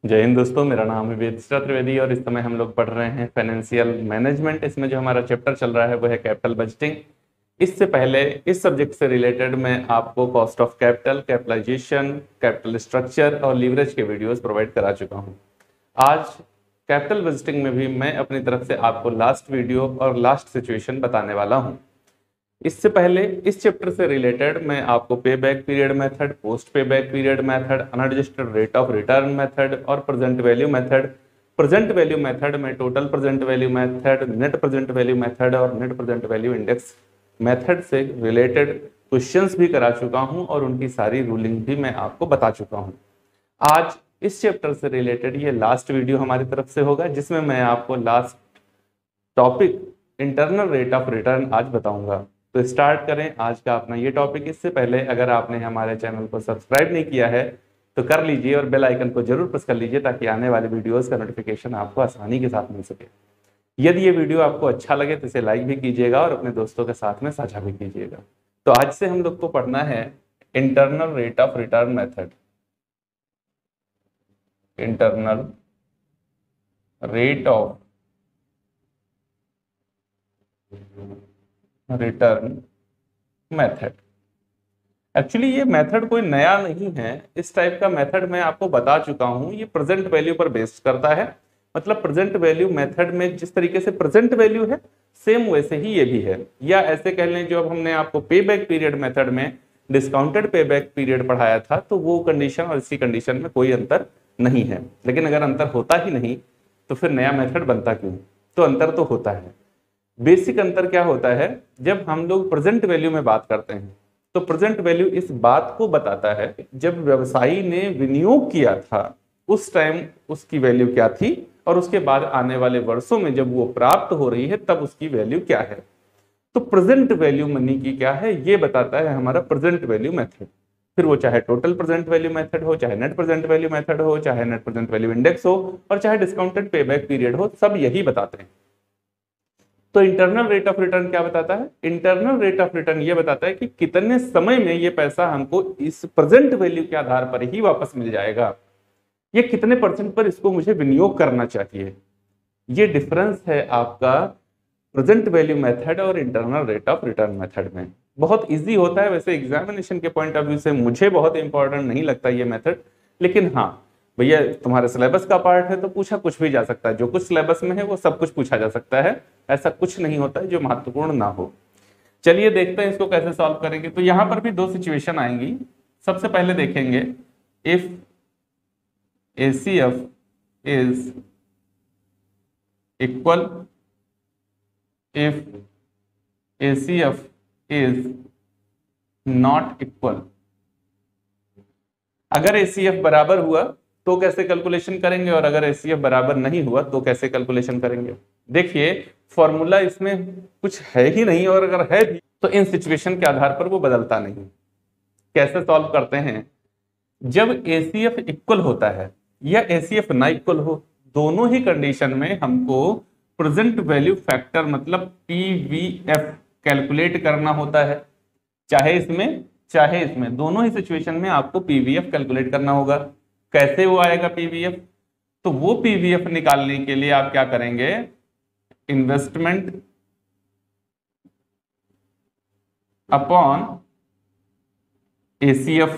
जय हिंद दोस्तों, मेरा नाम है वेदिश्रा त्रिवेदी और इस समय हम लोग पढ़ रहे हैं फाइनेंशियल मैनेजमेंट। इसमें जो हमारा चैप्टर चल रहा है वो है कैपिटल बजटिंग। इससे पहले इस सब्जेक्ट से रिलेटेड मैं आपको cost of capital, capitalisation, capital structure और लीवरेज के वीडियोस प्रोवाइड करा चुका हूं। आज कैपिटल बजटिंग में भी मैं अपनी तरफ से आपको लास्ट वीडियो और लास्ट सिचुएशन बताने वाला हूं। इससे पहले इस चैप्टर से रिलेटेड मैं आपको pay back period method, post pay back period method, unadjusted rate of return method और present value method. Present value method में total present value method, net present value method और net present value index method से related questions भी करा चुका हूं और उनकी सारी रूलिंग भी मैं आपको बता चुका हूं। आज इस चैप्टर से रिलेटेड ये लास्ट वीडियो हमारी तरफ से होगा, जिसमें मैं आपको last topic internal rate of return आज बताऊंगा। तो स्टार्ट करें आज का अपना ये टॉपिक। इससे पहले अगर आपने हमारे चैनल को सब्सक्राइब नहीं किया है तो कर लीजिए और बेल आइकन को जरूर प्रेस कर लीजिए ताकि आने वाले वीडियोस का नोटिफिकेशन आपको आसानी के साथ मिल सके। यदि ये वीडियो आपको अच्छा लगे तो इसे लाइक भी कीजिएगा और अपने दोस्तों के साथ में साझा भी कीजिएगा। तो आज से हम लोग को पढ़ना है internal rate of return method. Internal rate of return method. Actually ये मेथड कोई नया नहीं है। इस टाइप का मेथड मैं आपको बता चुका हूं। ये प्रेजेंट वैल्यू पर बेस्ड करता है। मतलब प्रेजेंट वैल्यू मेथड में जिस तरीके से प्रेजेंट वैल्यू है सेम वैसे ही ये भी है। या ऐसे कह लें, जो अब हमने आपको पे बैक पीरियड मेथड में डिस्काउंटेड पे बैक पीरियड पढ़ाया था, तो वो कंडीशन और इसी कंडीशन में कोई अंतर नहीं है। लेकिन अगर अंतर होता ही नहीं तो फिर नया मेथड बनता क्यों? तो अंतर तो होता है। बेसिक अंतर क्या होता है, जब हम लोग प्रेजेंट वैल्यू में बात करते हैं तो प्रेजेंट वैल्यू इस बात को बताता है जब व्यवसायी ने विनियोग किया था उस टाइम उसकी वैल्यू क्या थी और उसके बाद आने वाले वर्षों में जब वो प्राप्त हो रही है तब उसकी वैल्यू क्या है। तो प्रेजेंट वैल्यू मनी की क्या है ये बताता है हमारा प्रेजेंट वैल्यू मेथड। फिर वो चाहे टोटल प्रेजेंट वैल्यू मेथड हो, चाहे नेट प्रेजेंट वैल्यू मेथड हो, चाहे नेट प्रेजेंट वैल्यू इंडेक्स हो और चाहे डिस्काउंटेड पे बैक पीरियड हो, सब यही बताते हैं। तो इंटरनल रेट ऑफ रिटर्न क्या बताता है? इंटरनल रेट ऑफ रिटर्न ये बताता है कि कितने समय में ये पैसा हमको इस प्रेजेंट वैल्यू के आधार पर ही वापस मिल जाएगा, ये कितने परसेंट पर इसको मुझे विनियोग करना चाहिए। ये डिफरेंस है आपका प्रेजेंट वैल्यू मेथड और internal rate of return method में। बहुत इजी होता है वैसे, एग्जामिनेशन के पॉइंट ऑफ व्यू से मुझे बहुत इंपॉर्टेंट नहीं लगता ये मेथड। लेकिन हाँ भैया, तुम्हारे सिलेबस का पार्ट है तो पूछा कुछ भी जा सकता है। जो कुछ सिलेबस में है वो सब कुछ पूछा जा सकता है। ऐसा कुछ नहीं होता है जो महत्वपूर्ण ना हो। चलिए देखते हैं इसको कैसे सॉल्व करेंगे। तो यहां पर भी दो सिचुएशन आएंगी। सबसे पहले देखेंगे, if ACF is equal, if ACF is not equal. अगर ACF बराबर हुआ तो कैसे कैलकुलेशन करेंगे और अगर ACF बराबर नहीं हुआ तो कैसे कैलकुलेशन करेंगे। देखिए फॉर्मूला इसमें कुछ है ही नहीं, और अगर है भी तो इन सिचुएशन के आधार पर वो बदलता नहीं। कैसे सॉल्व करते हैं? जब ACF इक्वल होता है या ACF ना इक्वल हो, दोनों ही कंडीशन में हमको प्रेजेंट वैल्यू फैक्टर मतलब PVF कैलकुलेट करना होता है। चाहे इसमें दोनों ही सिचुएशन में आपको PVF कैलकुलेट करना होगा। कैसे वो आएगा PVF? तो वो PVF निकालने के लिए आप क्या करेंगे, इन्वेस्टमेंट अपॉन ACF।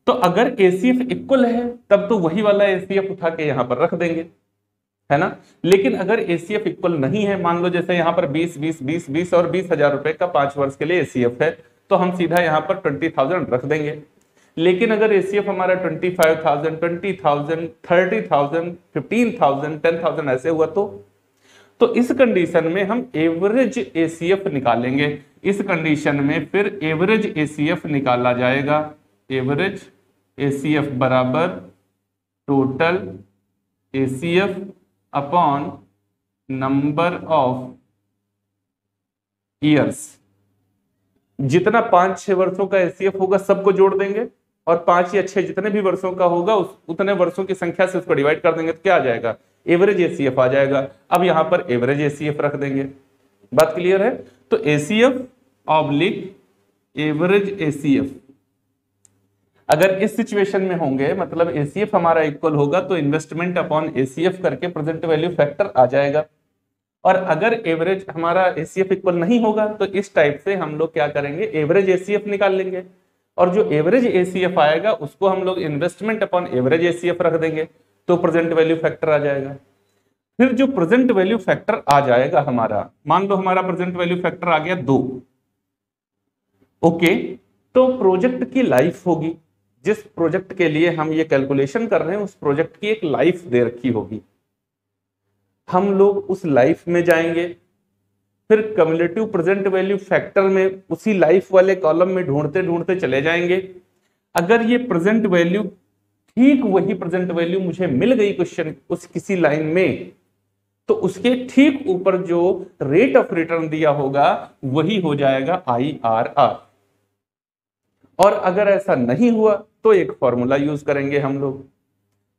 तो अगर ACF इक्वल है तब तो वही वाला ACF उठा के यहां पर रख देंगे, है ना। लेकिन अगर ACF इक्वल नहीं है, मान लो जैसे यहां पर 20 और 20,000 रुपए का 5 वर्ष के लिए ACF है, तो हम सीधा यहां पर 20,000 रख देंगे। लेकिन अगर ACF हमारा 25,000, 20,000, 30,000, 15,000, 10,000 ऐसे हुआ तो इस कंडीशन में हम एवरेज ACF निकालेंगे। इस कंडीशन में फिर एवरेज ACF निकाला जाएगा। एवरेज ACF बराबर total ACF upon number of years. जितना 5-6 वर्षों का ACF होगा सबको जोड़ देंगे और 5 या 6 जितने भी वर्षों का होगा उतने वर्षों की संख्या से उसको डिवाइड कर देंगे तो क्या आ जाएगा, एवरेज ACF आ जाएगा। अब यहां पर एवरेज ACF रख देंगे। बात क्लियर है? तो ACF ऑब्लिक एवरेज ACF। अगर इस सिचुएशन में होंगे मतलब एसीएफ हमारा इक्वल होगा तो इन्वेस्टमेंट अपॉन एसीएफ करके प्रेजेंट वैल्यू फैक्टर आ जाएगा। और अगर एवरेज हमारा एसीएफ इक्वल नहीं होगा तो इस टाइप से हम लोग क्या करेंगे, एवरेज एसीएफ निकाल लेंगे, और जो एवरेज एसीएफ आएगा उसको हम लोग इन्वेस्टमेंट अपॉन एवरेज एसीएफ रख देंगे तो प्रेजेंट वैल्यू फैक्टर आ जाएगा। फिर जो प्रेजेंट वैल्यू फैक्टर आ जाएगा हमारा, मान लो हमारा प्रेजेंट वैल्यू फैक्टर आ गया 2, ओके, तो प्रोजेक्ट की लाइफ होगी, जिस प्रोजेक्ट के लिए हम ये कैलकुलेशन कर रहे हैं उस प्रोजेक्ट की एक लाइफ दे रखी होगी। हम लोग उस लाइफ में जाएंगे, फिर कम्युलेटिव प्रेजेंट वैल्यू फैक्टर में उसी लाइफ वाले कॉलम में ढूंढते ढूंढते चले जाएंगे। अगर ये प्रेजेंट वैल्यू ठीक वही प्रेजेंट वैल्यू मुझे मिल गई क्वेश्चन उस किसी लाइन में, तो उसके ठीक ऊपर जो रेट ऑफ रिटर्न दिया होगा वही हो जाएगा IRR। और अगर ऐसा नहीं हुआ तो एक फॉर्मूला यूज करेंगे हम लोग।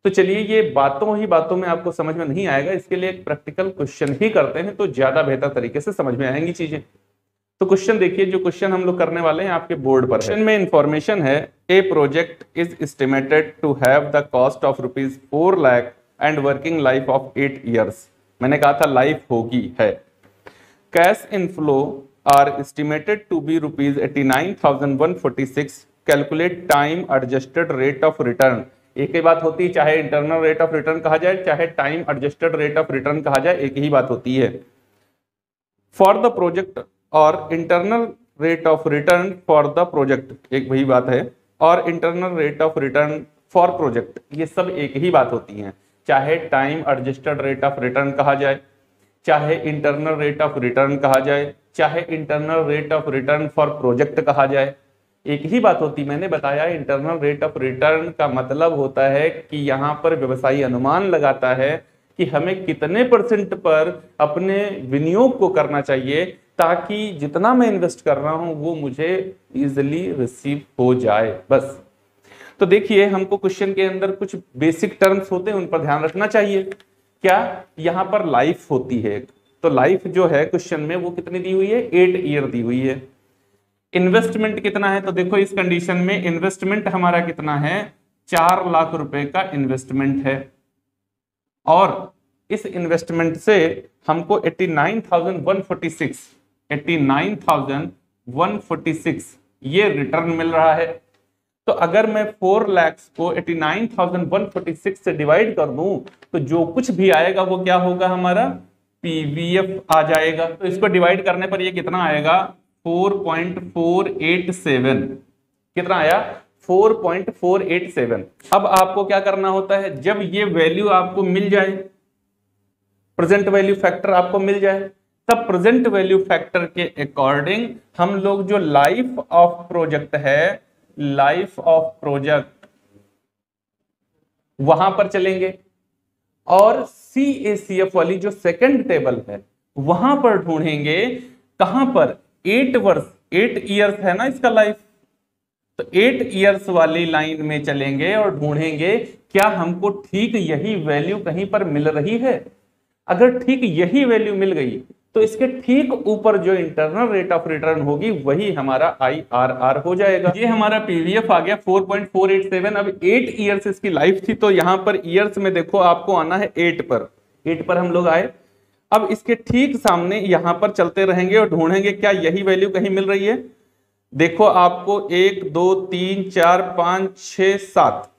तो चलिए ये बातों ही बातों में आपको समझ में नहीं आएगा, इसके लिए एक प्रैक्टिकल क्वेश्चन ही करते हैं तो ज्यादा बेहतर तरीके से समझ में आएंगी चीजें। तो क्वेश्चन देखिए, जो क्वेश्चन हम लोग करने वाले हैं आपके बोर्ड पर है। क्वेश्चन में इंफॉर्मेशन है, a project is estimated to have the cost of ₹4 lakh and working life of 8 years. मैंने कहा था लाइफ होगी है। Cash inflow are estimated to be ₹89,146। Calculate time adjusted rate of return. एक ही बात होती है, चाहे इंटरनल रेट ऑफ रिटर्न कहा जाए चाहे time adjusted rate of return कहा जाए, एक ही बात होती है। फॉर द प्रोजेक्ट और internal rate of return for the project, एक वही बात है, और internal rate of return for project, ये सब एक ही बात होती है। चाहे time adjusted rate of return कहा जाए, चाहे इंटरनल रेट ऑफ रिटर्न कहा जाए, चाहे internal rate of return for project कहा जाए, एक ही बात होती। मैंने बताया इंटरनल रेट ऑफ रिटर्न का मतलब होता है कि यहाँ पर व्यवसायी अनुमान लगाता है कि हमें कितने % पर अपने विनियोग को करना चाहिए ताकि जितना मैं इन्वेस्ट कर रहा हूं वो मुझे इजिली रिसीव हो जाए, बस। तो देखिए हमको क्वेश्चन के अंदर कुछ बेसिक टर्म्स होते हैं उन पर ध्यान रखना चाहिए। क्या यहाँ पर लाइफ होती है, तो लाइफ जो है क्वेश्चन में वो कितनी दी हुई है, 8 ईयर दी हुई है। इन्वेस्टमेंट कितना है, तो देखो इस कंडीशन में इन्वेस्टमेंट हमारा कितना है, 4 लाख रुपए का इन्वेस्टमेंट है, और इस इन्वेस्टमेंट से हमको 89,146 ये रिटर्न मिल रहा है। तो अगर मैं 4 लाख को 89,146 से डिवाइड कर दूं तो जो कुछ भी आएगा वो क्या होगा, हमारा पीवीएफ आ जाएगा। तो इसको डिवाइड करने पर ये कितना आएगा, 4.487। कितना आया, 4.487। अब आपको क्या करना होता है, जब ये वैल्यू आपको मिल जाए, प्रेजेंट वैल्यू फैक्टर आपको मिल जाए, तब प्रेजेंट वैल्यू फैक्टर के अकॉर्डिंग हम लोग जो लाइफ ऑफ प्रोजेक्ट है, लाइफ ऑफ प्रोजेक्ट वहां पर चलेंगे और CACF वाली जो सेकंड टेबल है वहां पर ढूंढेंगे। कहां पर, 8 वर्ष, 8 ईयर्स है ना इसका लाइफ, तो 8 ईयर्स वाली लाइन में चलेंगे और ढूंढेंगे क्या हमको ठीक यही वैल्यू कहीं पर मिल रही है। अगर ठीक यही वैल्यू मिल गई तो इसके ठीक ऊपर जो इंटरनल रेट ऑफ रिटर्न होगी वही हमारा IRR हो जाएगा। ये हमारा पीवीएफ आ गया 4.487। अब 8 ईयर्स इसकी लाइफ थी, तो यहां पर ईयर्स में देखो आपको आना है 8 पर हम लोग आए। अब इसके ठीक सामने यहां पर चलते रहेंगे और ढूंढेंगे क्या यही वैल्यू कहीं मिल रही है। देखो आपको 1 2 3 4 5 6 7,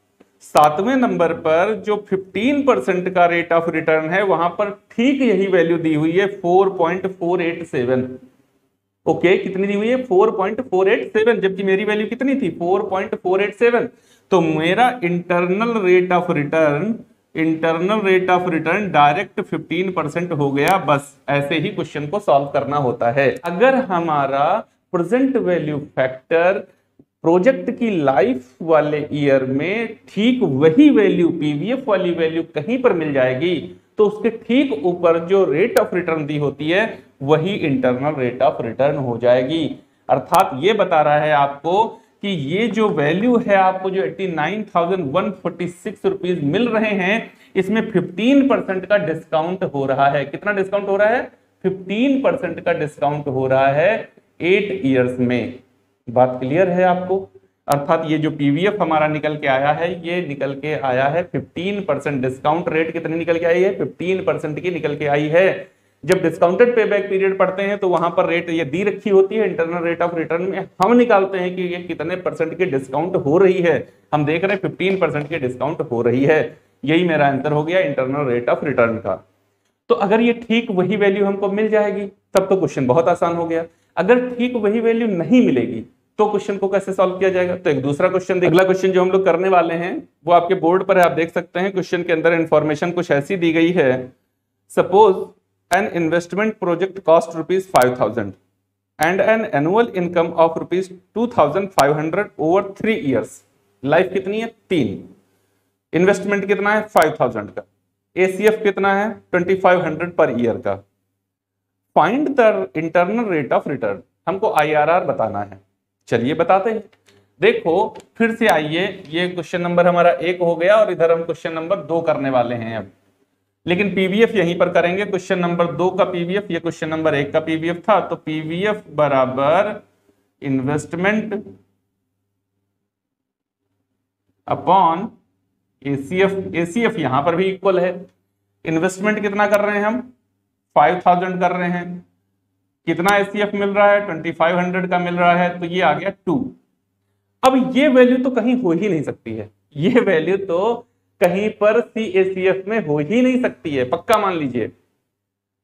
7वें नंबर पर जो 15% का रेट ऑफ रिटर्न है वहां पर ठीक यही वैल्यू दी हुई है 4.487। ओके, कितनी दी हुई है, 4.487, जबकि मेरी वैल्यू कितनी थी, 4.487। तो मेरा internal rate of return direct 15% हो गया। बस ऐसे ही क्वेश्चन को सॉल्व करना होता है। अगर हमारा प्रेजेंट वैल्यू फैक्टर प्रोजेक्ट की लाइफ वाले ईयर में ठीक वही वैल्यू, पीवीएफ वाली वैल्यू कहीं पर मिल जाएगी, तो उसके ठीक ऊपर जो रेट ऑफ रिटर्न दी होती है वही इंटरनल रेट ऑफ रिटर्न हो जाएगी। अर्थात ये बता रहा है आपको कि ये जो वैल्यू है, आपको जो 89,146 रुपीज मिल रहे हैं, इसमें 15% का डिस्काउंट हो रहा है। कितना डिस्काउंट हो रहा है, 15% का डिस्काउंट हो रहा है 8 ईयर्स में। बात क्लियर है आपको। अर्थात ये जो पीवीएफ हमारा निकल के आया है, ये निकल के आया है 15%। डिस्काउंट रेट कितनी निकल के आई है? 15% की निकल के आई है। जब डिस्काउंटेड पे बैक पीरियड पढ़ते हैं तो वहां पर रेट ये दी रखी होती है, इंटरनल रेट ऑफ रिटर्न में हम निकालते हैं कि ये कितने परसेंट की डिस्काउंट हो रही है। हम देख रहे हैं 15% की डिस्काउंट हो रही है। यही मेरा आंसर हो गया इंटरनल रेट ऑफ रिटर्न का। तो अगर ये ठीक वही वैल्यू हमको मिल जाएगी तब तो क्वेश्चन बहुत आसान हो गया। अगर ठीक वही वैल्यू नहीं मिलेगी तो क्वेश्चन को कैसे सॉल्व किया जाएगा? तो एक दूसरा क्वेश्चन, अगला क्वेश्चन जो हम लोग करने वाले हैं वो आपके बोर्ड पर है, आप देख सकते हैं। क्वेश्चन के अंदर इंफॉर्मेशन कुछ ऐसी दी गई है, suppose an investment project cost rupees 5,000 and an annual income of rupees 2,500 over 3 years। Life कितनी है? 3। इन्वेस्टमेंट कितना है? 5,000 का। एसीएफ कितना है? 2,500 पर ईयर का। Find the internal rate of return, हमको आईआरआर बताना है। चलिए बताते हैं। देखो फिर से आइए, ये क्वेश्चन नंबर हमारा 1 हो गया और इधर हम क्वेश्चन नंबर 2 करने वाले हैं अब, लेकिन पीवीएफ यहीं पर करेंगे। क्वेश्चन नंबर 2 का पीवीएफ, ये क्वेश्चन नंबर 1 का पीवीएफ था, तो पीवीएफ बराबर इन्वेस्टमेंट अपॉन एसीएफ। एसीएफ यहां पर भी इक्वल है। इन्वेस्टमेंट कितना कर रहे हैं हम? 5,000 कर रहे हैं। कितना एसीएफ मिल रहा है? 2,500 का मिल रहा है, तो ये आ गया 2। अब ये वैल्यू तो कहीं हो ही नहीं सकती है, ये वैल्यू तो कहीं पर सीएसीएफ में हो ही नहीं सकती है, पक्का मान लीजिए।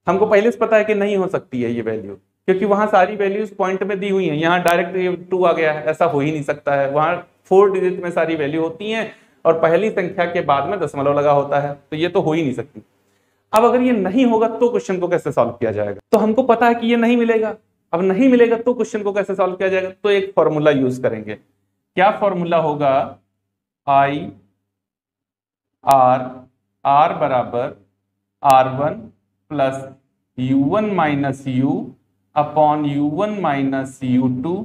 हमको पहले से पता है कि नहीं हो सकती है ये वैल्यू, क्योंकि वहां सारी वैल्यूज पॉइंट में दी हुई हैं। यहाँ डायरेक्ट ये 2 आ गया है, ऐसा हो ही नहीं सकता है। वहां 4 डिजिट में सारी वैल्यू होती हैं और पहली संख्या के बाद में दशमलव लगा होता है, तो ये तो हो ही नहीं सकती। अब अगर ये नहीं होगा तो क्वेश्चन को कैसे सॉल्व किया जाएगा? तो हमको पता है कि ये नहीं मिलेगा। अब नहीं मिलेगा तो क्वेश्चन को कैसे सॉल्व किया जाएगा? तो एक फॉर्मूला यूज करेंगे। क्या फॉर्मूला होगा? आई आर बराबर R1 plus U1 minus U upon U1 minus U2,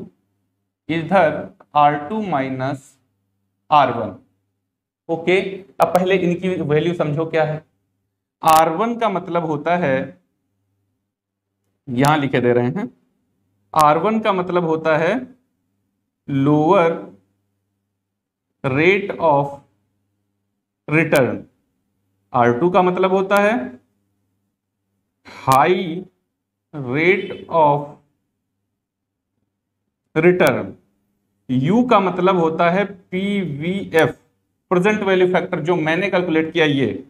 इधर R2 माइनस R1। ओके, अब पहले इनकी वैल्यू समझो क्या है। R1 का मतलब होता है, यहां लिखे दे रहे हैं, R1 का मतलब होता है lower rate of return. R2 का मतलब होता है high rate of return. U का मतलब होता है PVF, प्रेजेंट वैल्यू फैक्टर, जो मैंने कैलकुलेट किया ये।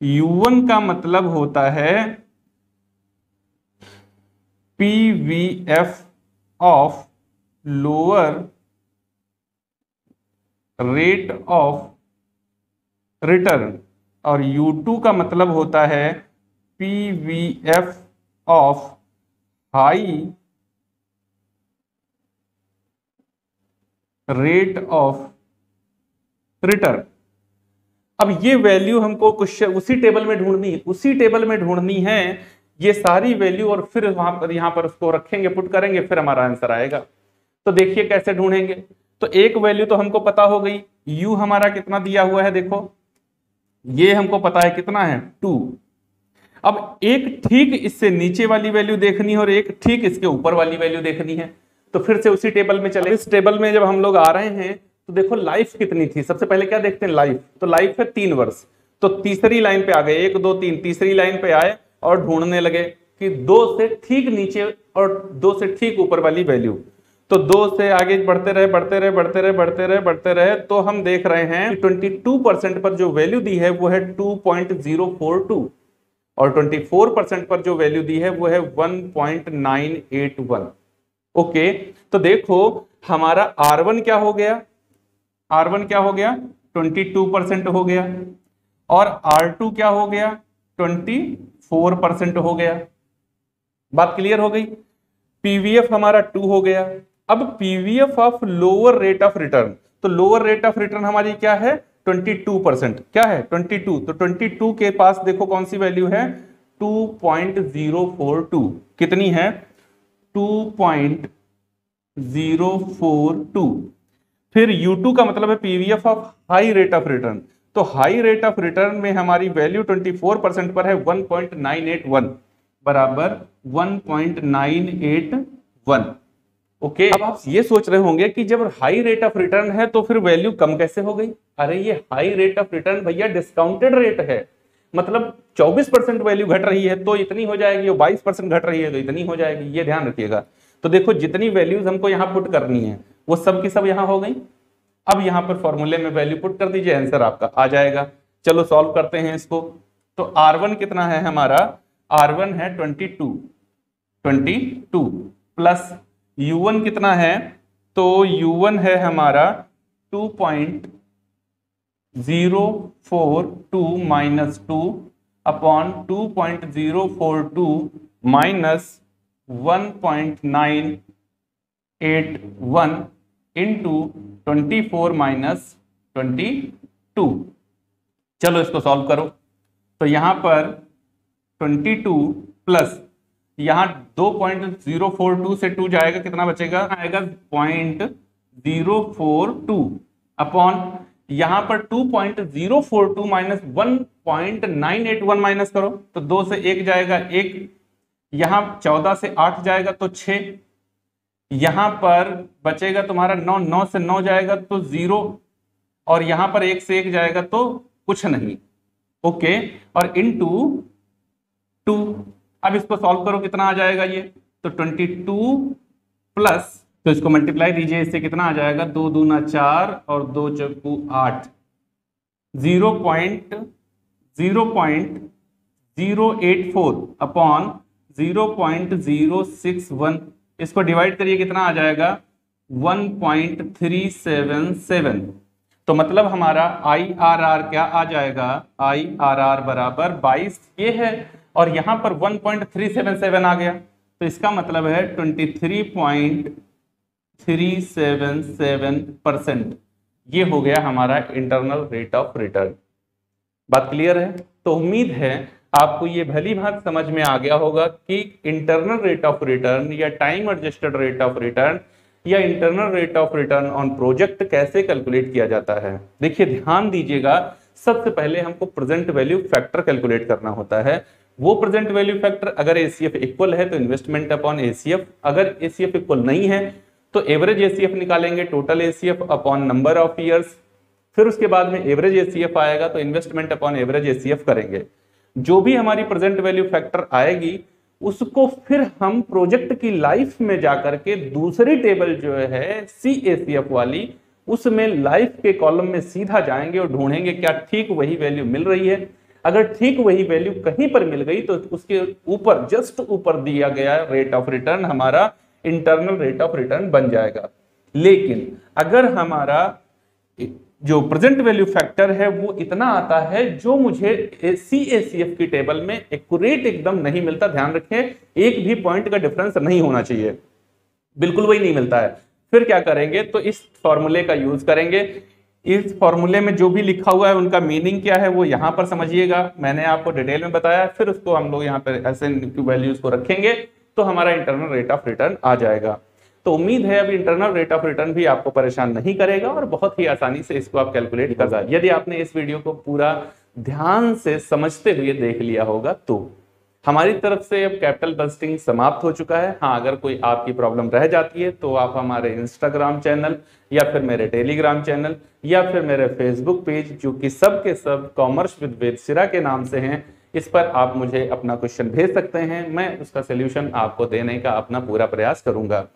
U1 का मतलब होता है PVF of lower rate of return, और U2 का मतलब होता है PVF of high rate of return. अब ये वैल्यू हमको उसी टेबल में ढूंढनी है, उसी टेबल में ढूंढनी है ये सारी वैल्यू, और फिर वहां पर यहां पर उसको रखेंगे, पुट करेंगे, फिर हमारा आंसर आएगा। तो देखिए कैसे ढूंढेंगे। तो एक वैल्यू तो हमको पता हो गई, U हमारा कितना दिया हुआ है, देखो ये हमको पता है कितना है 2। अब एक ठीक इससे नीचे वाली वैल्यू देखनी है और एक ठीक इसके ऊपर वाली वैल्यू देखनी है, तो फिर से उसी टेबल में चले। इस टेबल में जब हम लोग आ रहे हैं तो देखो लाइफ कितनी थी, सबसे पहले क्या देखते हैं? लाइफ। तो लाइफ है 3 वर्ष, तो तीसरी लाइन पे आ गए, 1 2 3, तीसरी लाइन पे आए और ढूंढने लगे कि 2 से ठीक नीचे और 2 से ठीक ऊपर वाली वैल्यू। तो 2 से आगे बढ़ते रहे बढ़ते रहे बढ़ते रहे बढ़ते रहे बढ़ते रहे, तो हम देख रहे हैं 22% पर जो वैल्यू दी है वो है 2.042 और 24% पर जो वैल्यू दी है वो है 1.981। ओके, तो देखो हमारा R1 क्या हो गया? R1 क्या हो गया? 22% हो गया, और R2 क्या हो गया? 24% हो गया। बात क्लियर हो गई। पीवीएफ हमारा 2 हो गया। अब PVF of lower rate of return, तो लोअर रेट ऑफ रिटर्न हमारी क्या है? 22%। क्या है? 22। तो 22 के पास देखो कौन सी वैल्यू है? 2.042। कितनी है? 2.042। फिर U2 का मतलब है PVF of high rate of return, तो हाई रेट ऑफ रिटर्न में हमारी वैल्यू 24% पर है 1.981 बराबर 1.981। ओके, अब आप ये सोच रहे होंगे कि जब हाई रेट ऑफ रिटर्न है तो फिर वैल्यू कम कैसे हो गई। अरे ये हाई रेट ऑफ रिटर्न भैया डिस्काउंटेड रेट है, मतलब 24% वैल्यू घट रही है तो इतनी हो जाएगी, और 22% घट रही है तो इतनी हो जाएगी, ये ध्यान रखिएगा। तो देखो जितनी वैल्यूज हमको यहाँ पुट करनी है वो सब की सब यहाँ हो गई। अब यहाँ पर फॉर्मूले में वैल्यू पुट कर दीजिए, आंसर आपका आ जाएगा। चलो सॉल्व करते हैं इसको। तो R1 कितना है हमारा, R1 है 22 प्लस U1 कितना है, तो U1 है हमारा 2.042 minus 2 upon 2.042 minus 1.981 into 24 minus 22। चलो इसको सॉल्व करो। तो यहां पर 22 प्लस यहां 2.042 से 2 जाएगा, कितना बचेगा, आएगा 0.042 अपॉन यहां पर 2.042 माइनस 1.981 माइनस करो तो 2 से 1 जाएगा 1, यहां 14 से 8 जाएगा तो 6, यहां पर बचेगा तुम्हारा 9, 9 से 9 जाएगा तो 0, और यहां पर 1 से 1 जाएगा तो कुछ नहीं। ओके, और इनटू 2। अब इसको सॉल्व करो, कितना आ जाएगा ये, तो 22 प्लस, तो इसको मल्टीप्लाई दीजिए, इससे कितना आ जाएगा, 2 दूना 4 और 2 चौकू 8, 0.084 अपॉन 0.061, इसको डिवाइड करिए, कितना आ जाएगा 1.377। तो मतलब हमारा IRR क्या आ जाएगा, IRR बराबर 22 ये है, और यहां पर 1.377 आ गया, तो इसका मतलब है 23.377%। ये हो गया हमारा इंटरनल रेट ऑफ रिटर्न। बात क्लियर है? तो उम्मीद है आपको ये भली भांति समझ में आ गया होगा कि इंटरनल रेट ऑफ रिटर्न या time adjusted rate of return या internal rate of return on project कैसे कैलकुलेट किया जाता है। देखिए ध्यान दीजिएगा, सबसे पहले हमको प्रेजेंट वैल्यू फैक्टर कैलकुलेट करना होता है। वो प्रेजेंट वैल्यू फैक्टर अगर ACF इक्वल है तो इन्वेस्टमेंट अपॉन ACF, अगर ACF इक्वल नहीं है तो एवरेज ACF निकालेंगे, total ACF upon number of years, फिर उसके बाद में एवरेज ACF आएगा तो इन्वेस्टमेंट अपॉन एवरेज ACF करेंगे। जो भी हमारी प्रेजेंट वैल्यू फैक्टर आएगी उसको फिर हम प्रोजेक्ट की लाइफ में जाकर के दूसरी टेबल जो है CACF वाली, उसमें लाइफ के कॉलम में सीधा जाएंगे और ढूंढेंगे क्या ठीक वही वैल्यू मिल रही है। अगर ठीक वही वैल्यू कहीं पर मिल गई तो उसके ऊपर जस्ट ऊपर दिया गया रेट ऑफ रिटर्न हमारा इंटरनल रेट ऑफ रिटर्न बन जाएगा। लेकिन अगर हमारा जो प्रेजेंट वैल्यू फैक्टर है वो इतना आता है जो मुझे CACF की टेबल में एक्यूरेट एकदम नहीं मिलता, ध्यान रखें एक भी पॉइंट का डिफरेंस नहीं होना चाहिए, बिल्कुल वही नहीं मिलता है, फिर क्या करेंगे, तो इस फॉर्मूले का यूज करेंगे। इस फॉर्मूले में जो भी लिखा हुआ है उनका मीनिंग क्या है वो यहां पर समझिएगा, मैंने आपको डिटेल में बताया, फिर उसको हम लोग यहाँ पर ऐसे वैल्यूज को रखेंगे तो हमारा इंटरनल रेट ऑफ रिटर्न आ जाएगा। तो उम्मीद है अब इंटरनल रेट ऑफ रिटर्न भी आपको परेशान नहीं करेगा और बहुत ही आसानी से इसको आप कैलकुलेट कर सकते। यदि आपने इस वीडियो को पूरा ध्यान से समझते हुए देख लिया होगा तो हमारी तरफ से अब कैपिटल बस्टिंग समाप्त हो चुका है। हाँ, अगर कोई आपकी प्रॉब्लम रह जाती है तो आप हमारे इंस्टाग्राम चैनल या फिर मेरे टेलीग्राम चैनल या फिर मेरे फेसबुक पेज, जो कि सब के सब कॉमर्स विद वेद सिरा के नाम से हैं, इस पर आप मुझे अपना क्वेश्चन भेज सकते हैं। मैं उसका सोल्यूशन आपको देने का अपना पूरा प्रयास करूंगा।